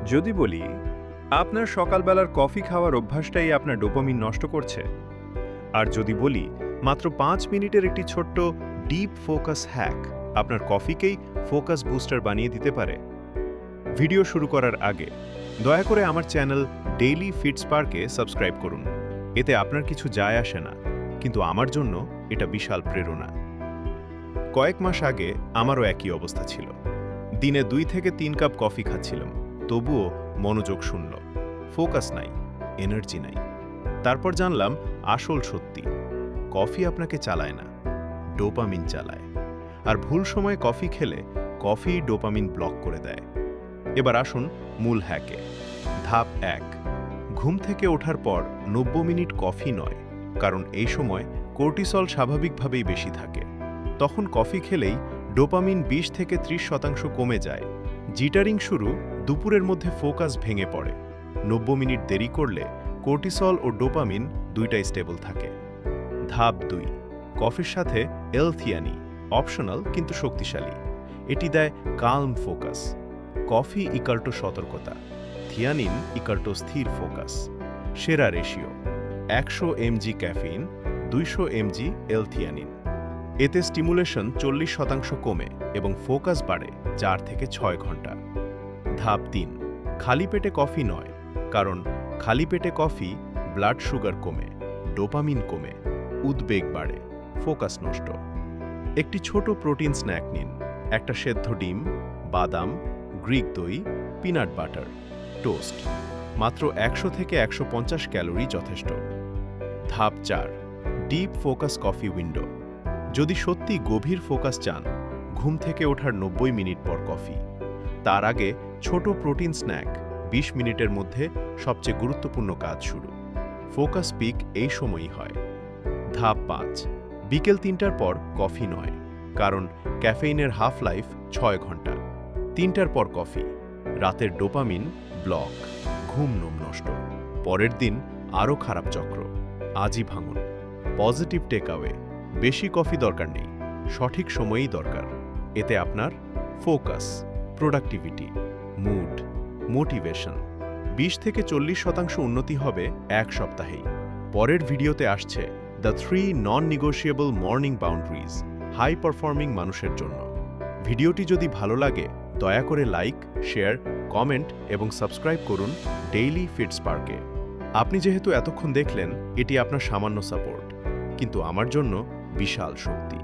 যদি বলি আপনার সকালবেলার কফি খাওয়ার অভ্যাসটাই আপনার ডোপামিন নষ্ট করছে, আর যদি বলি মাত্র 5 মিনিটের একটি ছোট্ট ডিপ ফোকাস হ্যাক আপনার কফিকেই ফোকাস বুস্টার বানিয়ে দিতে পারে। ভিডিও শুরু করার আগে দয়া করে আমার চ্যানেল ডেইলি ফিট স্পার্কে সাবস্ক্রাইব করুন। এতে আপনার কিছু যায় আসে না, কিন্তু আমার জন্য এটা বিশাল প্রেরণা। কয়েক মাস আগে আমারও একই অবস্থা ছিল। দিনে 2 থেকে 3 কাপ কফি খাচ্ছিলাম, তবুও মনোযোগ শূন্য, ফোকাস নাই, এনার্জি নাই। তারপর জানলাম আসল সত্যি, কফি আপনাকে চালায় না, ডোপামিন চালায়। আর ভুল সময়ে কফি খেলে কফি ডোপামিন ব্লক করে দেয়। এবার আসুন মূল হ্যাকে। ধাপ 1, ঘুম থেকে ওঠার পর 90 মিনিট কফি নয়, কারণ এই সময় কর্টিসল স্বাভাবিকভাবেই বেশি থাকে। তখন কফি খেলেই ডোপামিন 20 থেকে 30% কমে যায়। জিটারিং শুরু, দুপুরের মধ্যে ফোকাস ভেঙে পড়ে। 90 মিনিট দেরি করলে কর্টিসল ও ডোপামিন দুইটাই স্টেবল থাকে। ধাপ 2, কফির সাথে এল-থিয়ানি, অপশনাল কিন্তু শক্তিশালী। এটি দেয় কালম ফোকাস। কফি ইকাল্টো সতর্কতা, থিয়ানিন ইকাল্টো স্থির ফোকাস। সেরা ratio 100 mg caffeine, 200 mg L-theanine. এতে স্টিমুলেশন 40% কমে এবং ফোকাস বাড়ে 4 থেকে 6 ঘন্টা। ধাপ 3, খালি পেটে কফি নয়, কারণ খালি পেটে কফি ব্লাড সুগার কমে, ডোপামিন কমে, উদ্বেগ বাড়ে, ফোকাস নষ্ট। একটি ছোট প্রোটিন স্ন্যাক নিন, একটা সেদ্ধ ডিম, বাদাম, গ্রিক দই, পিনাট বাটার, টোস্ট। মাত্র 100 থেকে 150 ক্যালোরি যথেষ্ট। ধাপ 4, ডিপ ফোকাস কফি উইন্ডো। যদি সত্যি গভীর ফোকাস চান, ঘুম থেকে ওঠার 90 মিনিট পর কফি। তার আগে ছোট প্রোটিন স্ন্যাক, 20 মিনিটের মধ্যে সবচেয়ে গুরুত্বপূর্ণ কাজ শুরু। ফোকাস পিক এই সময়ই হয়। ধাপ 5, বিকেল 3টার পর কফি নয়, কারণ ক্যাফেইনের হাফ লাইফ 6 ঘন্টা। 3টার পর কফি, রাতের ডোপামিন ব্লক, ঘুম নষ্ট। পরের দিন আরও খারাপ চক্র। আজই ভাঙুন। পজিটিভ টেকঅ্যাওয়ে, বেশি কফি দরকার নেই, সঠিক সময়েই দরকার। এতে আপনার ফোকাস, প্রোডাক্টিভিটি, মুড, মোটিভেশন 20 থেকে 40% উন্নতি হবে এক সপ্তাহেই। পরের ভিডিওতে আসছে the 3 non negotiable morning boundaries high performing মানুষের জন্য। ভিডিওটি যদি ভালো লাগে দয়া করে লাইক, শেয়ার, কমেন্ট এবং সাবস্ক্রাইব করুন ডেইলি ফিট স্পার্কে। আপনি যেহেতু এতক্ষণ দেখলেন, এটি আপনার সামান্য সাপোর্ট, কিন্তু আমার জন্য বিশাল শক্তি।